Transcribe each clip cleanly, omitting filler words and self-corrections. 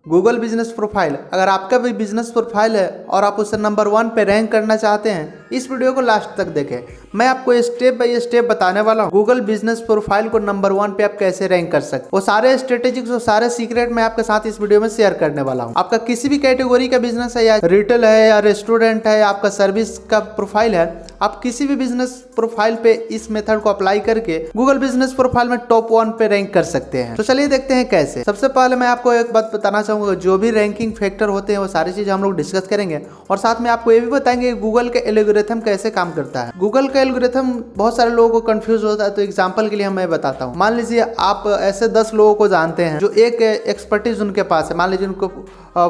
Google business profile. अगर आपका भी बिजनेस प्रोफाइल है और आप उसे नंबर 1 पे रैंक करना चाहते हैं, इस वीडियो को लास्ट तक देखें। मैं आपको स्टेप बाय स्टेप बताने वाला हूँ गूगल बिजनेस प्रोफाइल को नंबर 1 पे आप कैसे रैंक कर सकते हैं। वो सारे स्ट्रेटेजिक्स और सारे सीक्रेट मैं आपके साथ इस वीडियो में शेयर करने वाला हूँ। आपका किसी भी कैटेगरी का बिजनेस है, या रिटेल है, या रेस्टोरेंट है, या आपका सर्विस का प्रोफाइल है, आप किसी भी बिजनेस प्रोफाइल पे इस मेथड को अप्लाई करके गूगल बिजनेस प्रोफाइल में टॉप 1 पे रैंक कर सकते हैं। तो चलिए देखते हैं कैसे। सबसे पहले मैं आपको एक बात बताना चाहूंगा, जो भी रैंकिंग फैक्टर होते हैं वो सारी चीजें हम लोग डिस्कस करेंगे, और साथ में आपको ये भी बताएंगे गूगल के एल्गोरिथम कैसे काम करता है। गूगल का एल्गोरिथम बहुत सारे लोगों को कंफ्यूज होता है, तो एग्जांपल के लिए मैं बताता हूँ। मान लीजिए आप ऐसे 10 लोगों को जानते हैं जो एक एक्सपर्टीज उनके पास है। मान लीजिए उनको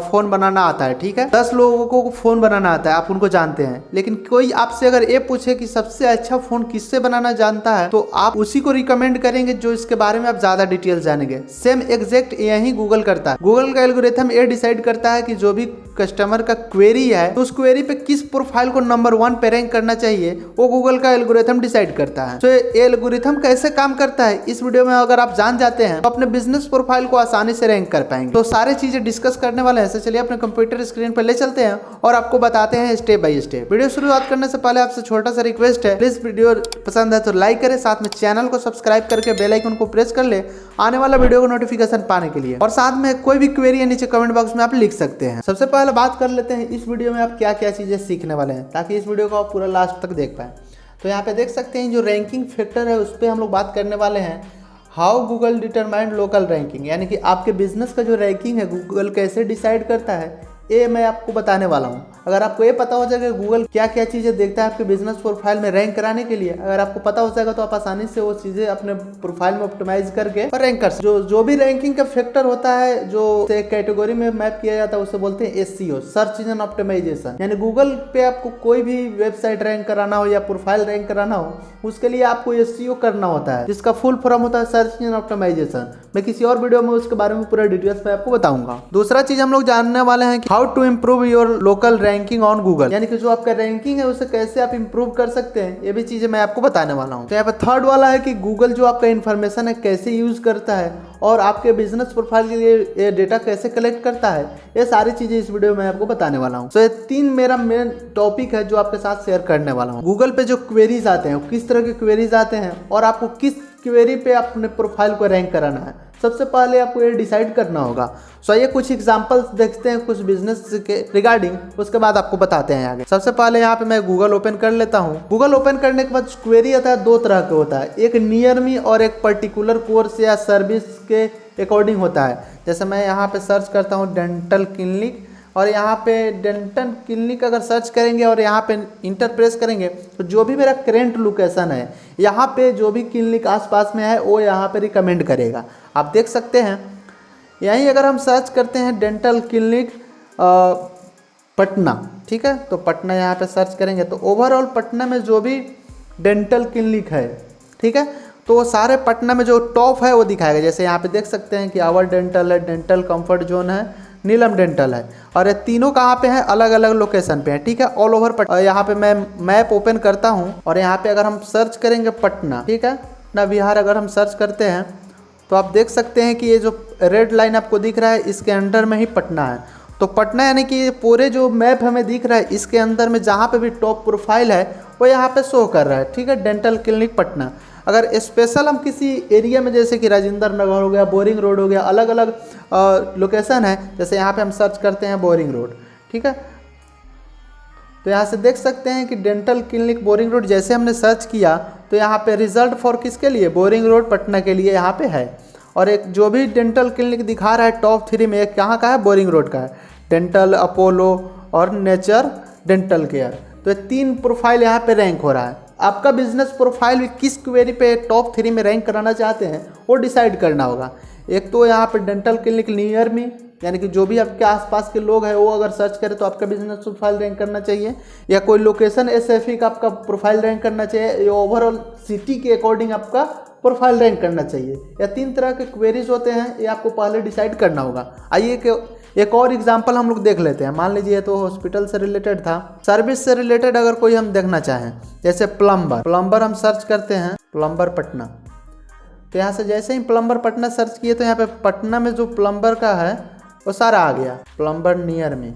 फोन बनाना आता है, ठीक है, 10 लोगों को फोन बनाना आता है, आप उनको जानते हैं, लेकिन कोई आपसे अगर ये पूछे कि सबसे अच्छा फोन किससे बनाना जानता है, तो आप उसी को रिकमेंड करेंगे जो इसके बारे में आप ज्यादा डिटेल जानेंगे। सेम एग्जैक्ट यही गूगल करता है। गूगल का एल्गोरिथम ये डिसाइड करता है कि जो भी कस्टमर का क्वेरी है, तो उस क्वेरी पे किस प्रोफाइल को नंबर 1 पे रैंक करना चाहिए, वो गूगल का एल्गोरिथम डिसाइड करता है। तो ये एल्गोरिथम कैसे काम करता है, इस वीडियो में अगर आप जान जाते हैं तो अपने बिजनेस प्रोफाइल को आसानी से रैंक कर पाएंगे। तो सारी चीजें डिस्कस करने वाले हैं। चलिए अपने कंप्यूटर स्क्रीन पर ले चलते हैं और आपको बताते हैं स्टेप बाय स्टेप। वीडियो शुरुआत करने से पहले आपसे छोटा सा रिक्वेस्ट है, प्लीज वीडियो पसंद है तो लाइक करें, साथ में चैनल को सब्सक्राइब करके बेल आइकन को प्रेस कर ले आने वाला वीडियो को नोटिफिकेशन पाने के लिए, और साथ में कोई भी क्वेरी है नीचे कमेंट बॉक्स में आप लिख सकते हैं। सबसे पहले बात कर लेते हैं इस वीडियो में आप क्या क्या चीजें सीखने वाले हैं, ताकि इस वीडियो को आप पूरा लास्ट तक देख पाए। तो यहाँ पे देख सकते हैं जो रैंकिंग फैक्टर है उस पर हम लोग बात करने वाले हैं। How Google determined local ranking, यानी कि आपके बिजनेस का जो रैंकिंग है गूगल कैसे डिसाइड करता है, ये मैं आपको बताने वाला हूँ। अगर आपको ये पता हो जाएगा गूगल क्या क्या चीज़ें देखता है आपके बिजनेस प्रोफाइल में रैंक कराने के लिए, अगर आपको पता हो जाएगा तो आप आसानी से वो चीज़ें अपने प्रोफाइल में ऑप्टिमाइज करके और रैंक कर सकते। जो भी रैंकिंग का फैक्टर होता है जो एक कैटेगरी में मैप किया जाता है उसे बोलते हैं SEO, सर्च इंजन ऑप्टिमाइजेशन। यानी गूगल पे आपको कोई भी वेबसाइट रैंक कराना हो या प्रोफाइल रैंक कराना हो, उसके लिए आपको SEO करना होता है, जिसका फुल फॉर्म होता है सर्च इंजन ऑप्टिमाइजेशन। मैं किसी और वीडियो में उसके बारे में पूरा डिटेल्स में आपको बताऊंगा। दूसरा चीज हम लोग जानने वाले हैं कि how to improve your local ranking on Google, यानी कि जो आपका रैंकिंग है उसे कैसे आप इंप्रूव कर सकते हैं, ये भी चीजें मैं आपको बताने वाला हूँ। तो यहाँ पे थर्ड वाला है कि गूगल जो आपका इन्फॉर्मेशन है कैसे यूज करता है और आपके बिजनेस प्रोफाइल के लिए ये डेटा कैसे कलेक्ट करता है, ये सारी चीजें इस वीडियो में आपको बताने वाला हूँ। तो ये 3 मेरा मेन टॉपिक है जो आपके साथ शेयर करने वाला हूँ। गूगल पे जो क्वेरीज आते हैं, किस तरह के क्वेरीज आते हैं और आपको किस क्वेरी पे अपने प्रोफाइल को रैंक कराना है, सबसे पहले आपको ये डिसाइड करना होगा। सो ये कुछ एग्जांपल्स देखते हैं कुछ बिजनेस के रिगार्डिंग, उसके बाद आपको बताते हैं आगे। सबसे पहले यहाँ पे मैं गूगल ओपन कर लेता हूँ। गूगल ओपन करने के बाद क्वेरी आता है 2 तरह के होता है, एक नियर मी और एक पर्टिकुलर कोर्स या सर्विस के अकॉर्डिंग होता है। जैसे मैं यहाँ पे सर्च करता हूँ डेंटल क्लिनिक, और यहाँ पे डेंटल क्लिनिक अगर सर्च करेंगे और यहाँ पे इंटर प्रेस करेंगे तो जो भी मेरा करेंट लोकेशन है, यहाँ पे जो भी क्लिनिक आसपास में है वो यहाँ पे रिकमेंड करेगा। आप देख सकते हैं यहीं अगर हम सर्च करते हैं डेंटल क्लिनिक पटना, ठीक है, तो पटना यहाँ पे सर्च करेंगे तो ओवरऑल पटना में जो भी डेंटल क्लिनिक है, ठीक है, तो वो सारे पटना में जो टॉप है वो दिखाएगा। जैसे यहाँ पे देख सकते हैं कि आवर डेंटल है, डेंटल कंफर्ट जोन है, नीलम डेंटल है, और ये तीनों कहाँ पे हैं, अलग अलग लोकेशन पे है, ठीक है, ऑल ओवर पटना। यहाँ पे मैं मैप ओपन करता हूँ और यहाँ पे अगर हम सर्च करेंगे पटना, ठीक है ना, बिहार अगर हम सर्च करते हैं तो आप देख सकते हैं कि ये जो रेड लाइन आपको दिख रहा है इसके अंडर में ही पटना है। तो पटना यानी कि पूरे जो मैप हमें दिख रहा है इसके अंदर में जहाँ पे भी टॉप प्रोफाइल है वो यहाँ पे शो कर रहा है, ठीक है, डेंटल क्लिनिक पटना। अगर स्पेशल हम किसी एरिया में जैसे कि राजेंद्र नगर हो गया, बोरिंग रोड हो गया, अलग अलग लोकेशन है, जैसे यहाँ पे हम सर्च करते हैं बोरिंग रोड, ठीक है, तो यहाँ से देख सकते हैं कि डेंटल क्लिनिक बोरिंग रोड जैसे हमने सर्च किया तो यहाँ पे रिजल्ट फॉर किसके लिए, बोरिंग रोड पटना के लिए यहाँ पे है। और एक जो भी डेंटल क्लिनिक दिखा रहा है टॉप 3 में, एक कहाँ का है, बोरिंग रोड का है, डेंटल, अपोलो और नेचर डेंटल केयर। तो ये 3 प्रोफाइल यहाँ पे रैंक हो रहा है। आपका बिजनेस प्रोफाइल किस क्वेरी पे टॉप 3 में रैंक कराना चाहते हैं वो डिसाइड करना होगा। एक तो यहाँ पे डेंटल क्लिनिक नियर मी, यानी कि जो भी आपके आसपास के लोग हैं वो अगर सर्च करें तो आपका बिजनेस प्रोफाइल रैंक करना चाहिए, या कोई लोकेशन स्पेसिफिक आपका प्रोफाइल रैंक करना चाहिए, या ओवरऑल सिटी के अकॉर्डिंग आपका प्रोफाइल रैंक करना चाहिए। या 3 तरह के क्वेरीज होते हैं, ये आपको पहले डिसाइड करना होगा। आइए कि एक और एग्जांपल हम लोग देख लेते हैं। मान लीजिए तो हॉस्पिटल से रिलेटेड था, सर्विस से रिलेटेड अगर कोई हम देखना चाहें, जैसे प्लम्बर हम सर्च करते हैं, प्लम्बर पटना, तो यहाँ से जैसे ही प्लम्बर पटना सर्च किए तो यहाँ पे पटना में जो प्लम्बर का है वो सारा आ गया। प्लम्बर नियर में,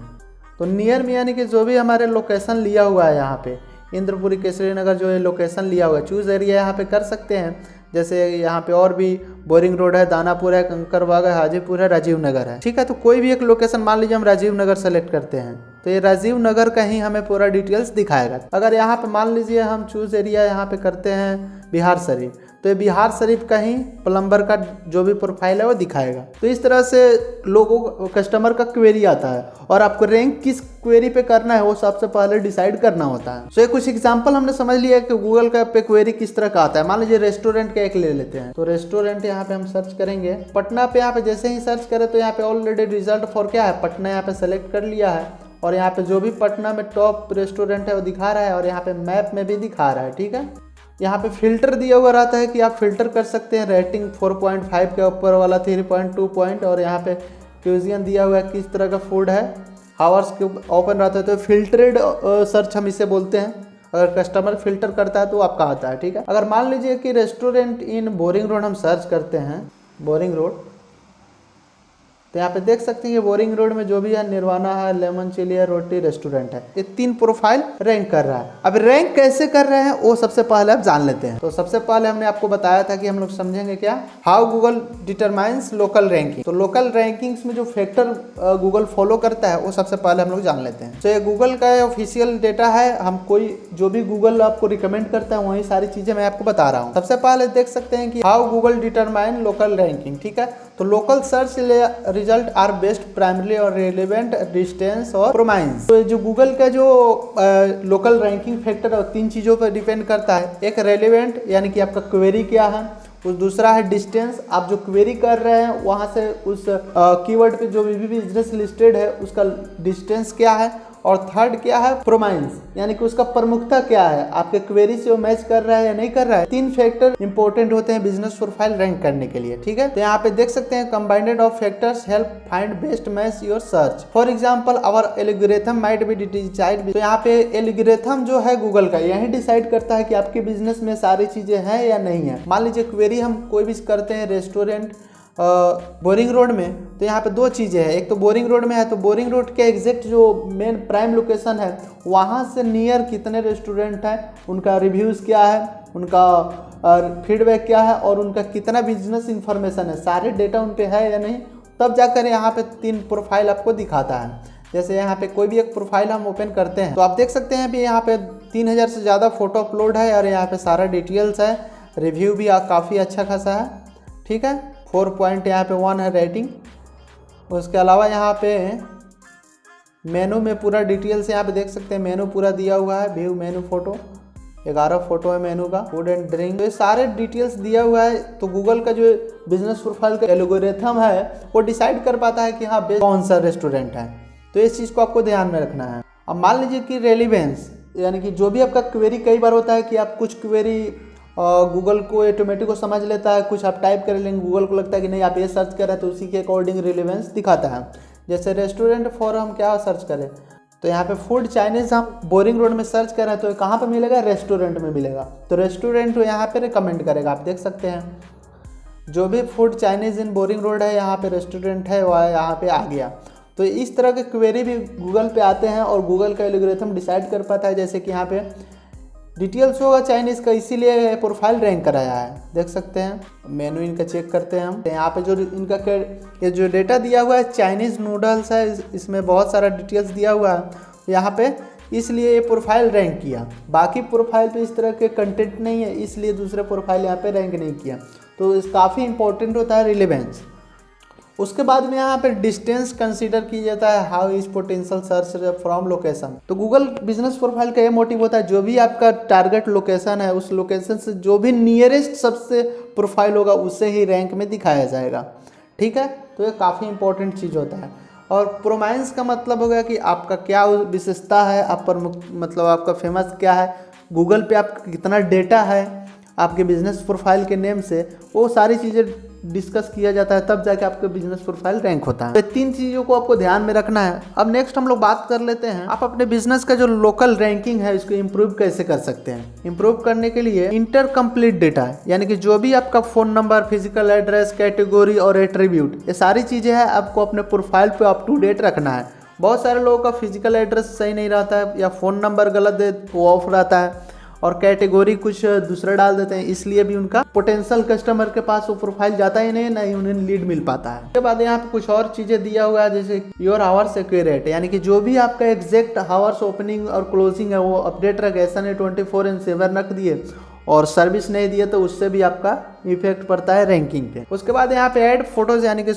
तो नियर में यानी कि जो भी हमारे लोकेशन लिया हुआ है यहाँ पे इंद्रपुरी केसरी नगर जो है लोकेशन लिया हुआ है, चूज़ एरिया यहाँ पे कर सकते हैं। जैसे यहाँ पे और भी बोरिंग रोड है, दानापुर है, कंकरबाग है, हाजीपुर है, राजीव नगर है। ठीक है, तो कोई भी एक लोकेशन मान लीजिए हम राजीव नगर सेलेक्ट करते हैं तो ये राजीव नगर का ही हमें पूरा डिटेल्स दिखाएगा। अगर यहाँ पे मान लीजिए हम चूज़ एरिया यहाँ पे करते हैं बिहार शरीफ, तो ये बिहार शरीफ का ही प्लम्बर का जो भी प्रोफाइल है वो दिखाएगा। तो इस तरह से लोगों कस्टमर का क्वेरी आता है और आपको रैंक किस क्वेरी पे करना है वो सबसे पहले डिसाइड करना होता है। तो ये कुछ एग्जांपल हमने समझ लिया कि गूगल का पे क्वेरी किस तरह का आता है। मान लीजिए रेस्टोरेंट का एक ले लेते हैं, तो रेस्टोरेंट यहाँ पे हम सर्च करेंगे पटना पे। यहाँ पे जैसे ही सर्च करें तो यहाँ पे ऑलरेडी रिजल्ट फॉर क्या है, पटना यहाँ पे सेलेक्ट कर लिया है और यहाँ पे जो भी पटना में टॉप रेस्टोरेंट है वो दिखा रहा है और यहाँ पे मैप में भी दिखा रहा है। ठीक है, यहाँ पे फिल्टर दिया हुआ रहता है कि आप फिल्टर कर सकते हैं रेटिंग 4.5 के ऊपर वाला 3.2 पॉइंट, और यहाँ पे क्यूजियन दिया हुआ है किस तरह का फूड है, हावर्स के ओपन रहता है। तो फिल्टरेड सर्च हम इसे बोलते हैं। अगर कस्टमर फिल्टर करता है तो आपका आता है। ठीक है, अगर मान लीजिए कि रेस्टोरेंट इन बोरिंग रोड हम सर्च करते हैं, बोरिंग रोड, तो यहाँ पे देख सकते हैं कि बोरिंग रोड में जो भी है निर्वाणा है, लेमन चिली है, रोटी रेस्टोरेंट है, ये 3 प्रोफाइल रैंक कर रहा है। अब रैंक कैसे कर रहे हैं वो सबसे पहले आप जान लेते हैं। तो सबसे पहले हमने आपको बताया था कि हम लोग समझेंगे क्या, how Google determines local ranking. तो लोकल रैंकिंग्स में जो फैक्टर गूगल फॉलो करता है वो सबसे पहले हम लोग जान लेते हैं। तो ये गूगल का ऑफिशियल डेटा है, हम कोई जो भी गूगल आपको रिकमेंड करता है वही सारी चीजें मैं आपको बता रहा हूँ। सबसे पहले देख सकते हैं कि how Google determine local ranking. ठीक है, तो local search result are best primary और रेलेवेंट डिस्टेंस और प्रोमाइंस। तो जो गूगल का जो लोकल रैंकिंग फैक्टर है 3 चीज़ों पर डिपेंड करता है। एक रेलेवेंट यानी कि आपका क्वेरी क्या है, उस दूसरा है डिस्टेंस, आप जो क्वेरी कर रहे हैं वहाँ से उस कीवर्ड पे जो भी बिजनेस लिस्टेड है उसका डिस्टेंस क्या है, और थर्ड क्या है प्रोमाइंस यानी कि उसका प्रमुखता क्या है, आपके क्वेरी से वो मैच कर रहा है या नहीं कर रहा है। 3 फैक्टर इंपॉर्टेंट होते हैं बिजनेस प्रोफाइल रैंक करने के लिए। ठीक है, तो यहाँ पे देख सकते हैं combined of factors help find best match your search. For example our algorithm might be decide. तो यहाँ पे एल्गोरिथम जो है गूगल का यही डिसाइड करता है कि आपके बिजनेस में सारी चीजें हैं या नहीं है। मान लीजिए क्वेरी हम कोई भी करते हैं रेस्टोरेंट बोरिंग रोड में, तो यहाँ पे 2 चीज़ें हैं। एक तो बोरिंग रोड में है तो बोरिंग रोड के एग्जैक्ट जो मेन प्राइम लोकेशन है वहाँ से नियर कितने रेस्टोरेंट हैं, उनका रिव्यूज़ क्या है, उनका फीडबैक क्या है और उनका कितना बिजनेस इंफॉर्मेशन है, सारे डेटा उन पे है या नहीं, तब जाकर यहाँ पे 3 प्रोफाइल आपको दिखाता है। जैसे यहाँ पे कोई भी एक प्रोफाइल हम ओपन करते हैं तो आप देख सकते हैं भी यहाँ पे 3000 से ज़्यादा फोटो अपलोड है और यहाँ पे सारा डिटेल्स है, रिव्यू भी काफ़ी अच्छा खासा है। ठीक है, 4 यहाँ पे 1 है रेटिंग। उसके अलावा यहाँ पे मेनू में पूरा डिटेल्स यहाँ पे देख सकते हैं, मेनू पूरा दिया हुआ है, व्यू मेनू फोटो 11 फोटो है मेनू का, फूड एंड ड्रिंक, तो ये सारे डिटेल्स दिया हुआ है। तो गूगल का जो बिजनेस प्रोफाइल का एल्गोरिथम है वो डिसाइड कर पाता है कि हाँ कौन सा रेस्टोरेंट है। तो इस चीज़ को आपको ध्यान में रखना है। अब मान लीजिए कि रेलिवेंस यानी कि जो भी आपका क्वेरी, कई बार होता है कि आप कुछ क्वेरी गूगल को ऑटोमेटिक को समझ लेता है, कुछ आप टाइप कर लेंगे गूगल को लगता है कि नहीं आप ये सर्च कर रहे हैं तो उसी के अकॉर्डिंग रिलेवेंस दिखाता है। जैसे रेस्टोरेंट फॉर हम क्या सर्च करें, तो यहाँ पे फूड चाइनीज़ हम बोरिंग रोड में सर्च कर रहे हैं तो कहाँ पे मिलेगा, रेस्टोरेंट में मिलेगा। तो रेस्टोरेंट यहाँ पे रिकमेंड करेगा, आप देख सकते हैं जो भी फूड चाइनीज़ इन बोरिंग रोड है यहाँ पे रेस्टोरेंट है वह यहाँ पे आ गया। तो इस तरह के क्वेरी भी गूगल पे आते हैं और गूगल का एल्गोरिथम डिसाइड कर पाता है। जैसे कि यहाँ पे डिटेल्स होगा चाइनीज़ का, इसीलिए प्रोफाइल रैंक कराया है। देख सकते हैं मेनू इनका चेक करते हैं हम, यहाँ पे जो इनका ये जो डेटा दिया हुआ है चाइनीज़ नूडल्स है, इसमें बहुत सारा डिटेल्स दिया हुआ है यहाँ पे, इसलिए ये प्रोफाइल रैंक किया। बाकी प्रोफाइल पे इस तरह के कंटेंट नहीं है इसलिए दूसरे प्रोफाइल यहाँ पे रैंक नहीं किया। तो काफ़ी इंपॉर्टेंट होता है रिलेवेंस। उसके बाद में यहाँ पे डिस्टेंस कंसीडर किया जाता है, how is potential search from location. तो गूगल बिजनेस प्रोफाइल का ये मोटिव होता है जो भी आपका टारगेट लोकेशन है उस लोकेशन से जो भी नियरेस्ट सबसे प्रोफाइल होगा उससे ही रैंक में दिखाया जाएगा। ठीक है, तो ये काफ़ी इंपॉर्टेंट चीज़ होता है। और प्रोमाइंस का मतलब हो गया कि आपका क्या विशेषता है, आप पर मतलब आपका फेमस क्या है, गूगल पे आपका कितना डेटा है आपके बिजनेस प्रोफाइल के नेम से, वो सारी चीज़ें डिस्कस किया जाता है, तब जाके आपका बिजनेस प्रोफाइल रैंक होता है। तो 3 चीज़ों को आपको ध्यान में रखना है। अब नेक्स्ट हम लोग बात कर लेते हैं आप अपने बिजनेस का जो लोकल रैंकिंग है इसको इम्प्रूव कैसे कर सकते हैं। इम्प्रूव करने के लिए इंटर कंप्लीट डेटा यानी कि जो भी आपका phone number, physical address, category और एट्रीब्यूट, ये सारी चीज़ें हैं आपको अपने प्रोफाइल पे अप टू डेट रखना है। बहुत सारे लोगों का फिजिकल एड्रेस सही नहीं रहता है या फ़ोन नंबर गलत दे वो ऑफ रहता है और कैटेगरी कुछ दूसरा डाल देते हैं, इसलिए भी उनका पोटेंशियल कस्टमर के पास वो प्रोफाइल जाता ही नहीं, ना ही उन्हें लीड मिल पाता है। उसके बाद यहाँ पे कुछ और चीज़ें दिया हुआ है जैसे योर आवर्स एक्यूरेट, यानी कि जो भी आपका एग्जैक्ट आवर्स ओपनिंग और क्लोजिंग है वो अपडेट रखे, ऐसा नहीं 24/7 रख दिए और सर्विस नहीं दिए तो उससे भी आपका इफेक्ट पड़ता है रैंकिंग पे। उसके बाद यहाँ पे ऐड फोटोज यानी कि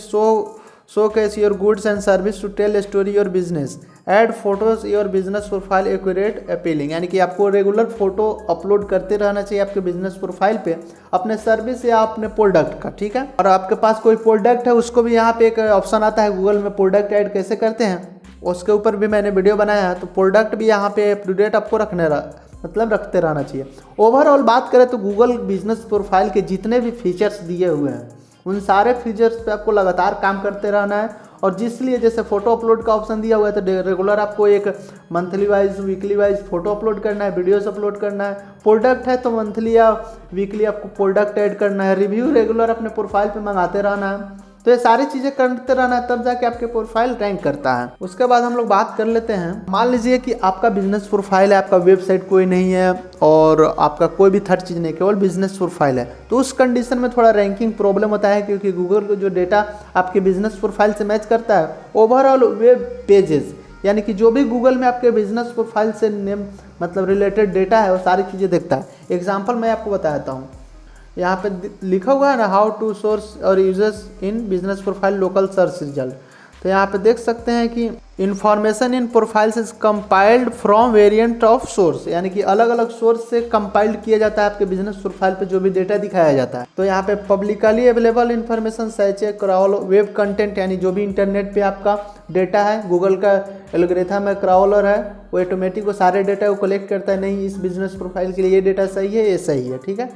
showcase your goods and service to tell story your business, add photos your business profile accurate appealing, यानी कि आपको रेगुलर फोटो अपलोड करते रहना चाहिए आपके बिजनेस प्रोफाइल पे अपने सर्विस या अपने प्रोडक्ट का, ठीक है। और आपके पास कोई प्रोडक्ट है उसको भी यहाँ पे एक ऑप्शन आता है गूगल में, प्रोडक्ट ऐड कैसे करते हैं उसके ऊपर भी मैंने वीडियो बनाया है। तो प्रोडक्ट भी यहाँ पे अप टू डेट आपको रखते रहना चाहिए। ओवरऑल बात करें तो गूगल बिजनेस प्रोफाइल के जितने भी फीचर्स दिए हुए हैं उन सारे फीचर्स पे आपको लगातार काम करते रहना है। और जिसलिए जैसे फ़ोटो अपलोड का ऑप्शन दिया हुआ है तो रेगुलर आपको एक monthly wise, weekly wise photo upload करना है, वीडियोस अपलोड करना है। प्रोडक्ट है तो मंथली या वीकली आपको प्रोडक्ट ऐड करना है। रिव्यू रेगुलर अपने प्रोफाइल पे मंगाते रहना है। तो ये सारी चीज़ें करते रहना है, तब जाके आपके प्रोफाइल रैंक करता है। उसके बाद हम लोग बात कर लेते हैं, मान लीजिए कि आपका बिजनेस प्रोफाइल है, आपका वेबसाइट कोई नहीं है और आपका कोई भी थर्ड चीज़ नहीं, केवल बिजनेस प्रोफाइल है, तो उस कंडीशन में थोड़ा रैंकिंग प्रॉब्लम होता है क्योंकि गूगल को जो डेटा आपके बिजनेस प्रोफाइल से मैच करता है ओवरऑल वेब पेजेस, यानी कि जो भी गूगल में आपके बिजनेस प्रोफाइल से नेम मतलब रिलेटेड डेटा है वो सारी चीज़ें देखता है। एग्जाम्पल मैं आपको बताता हूँ, यहाँ पे लिखा हुआ है ना, हाउ टू सोर्स और users in business profile local search result. तो यहाँ पे देख सकते हैं कि information in profiles is compiled from variant of source, यानी कि अलग अलग सोर्स से कंपाइल्ड किया जाता है आपके बिजनेस प्रोफाइल पे जो भी डेटा दिखाया जाता है। तो यहाँ पे पब्लिकली अवेलेबल इन्फॉर्मेशन सच ए क्राउल वेब कंटेंट, यानी जो भी इंटरनेट पे आपका डेटा है, गूगल का एल्गोरिथम है, क्राउलर है, वो ऑटोमेटिक वो सारे डेटा को कलेक्ट करता है, नहीं इस बिजनेस प्रोफाइल के लिए ये डेटा सही है, ये सही है, ठीक है।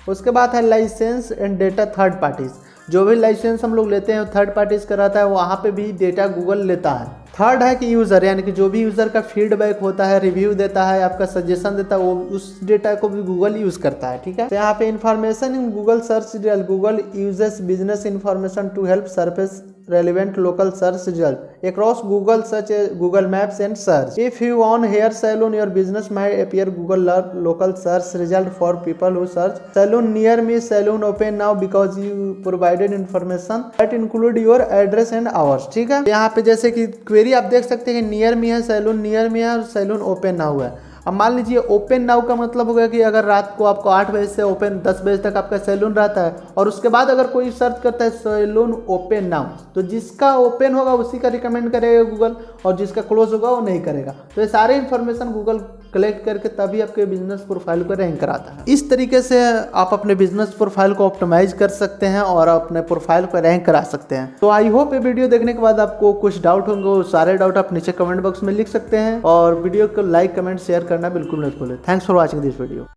उसके बाद है license and data third parties, जो भी लाइसेंस हम लोग लेते हैं थर्ड पार्टीज कराता है, वहाँ पे भी डेटा गूगल लेता है। थर्ड है कि यूज़र, यानी कि जो भी यूज़र का फीडबैक होता है, रिव्यू देता है, आपका सजेशन देता है, वो उस डेटा को भी गूगल यूज़ करता है, ठीक है। तो यहाँ पे information in Google search result, Google uses business information to help surface relevant local search result across Google such as Google Maps and search. If you want hair salon, your business might appear Google local search result for people who search salon near me, salon open now, because you provided information that include your address and hours, ठीक है। यहाँ पे जैसे कि query आप देख सकते हैं कि नियर मी है, सैलून नियर मी है और सैलून ओपन नाउ है। अब मान लीजिए ओपन नाउ का मतलब होगा कि अगर रात को आपको 8 बजे से ओपन 10 बजे तक आपका सैलून रहता है और उसके बाद अगर कोई सर्च करता है सैलून ओपन नाउ, तो जिसका ओपन होगा उसी का रिकमेंड करेगा गूगल और जिसका क्लोज होगा वो नहीं करेगा। तो ये सारे इन्फॉर्मेशन गूगल कलेक्ट करके तभी आपके बिजनेस प्रोफाइल को रैंक कराता है। इस तरीके से आप अपने बिजनेस प्रोफाइल को ऑप्टिमाइज कर सकते हैं और अपने प्रोफाइल को रैंक करा सकते हैं। तो आई होप ये वीडियो देखने के बाद आपको कुछ डाउट होंगे, वो सारे डाउट आप नीचे कमेंट बॉक्स में लिख सकते हैं और वीडियो को लाइक, कमेंट, शेयर करना बिल्कुल मत भूलें। Thanks for watching this video.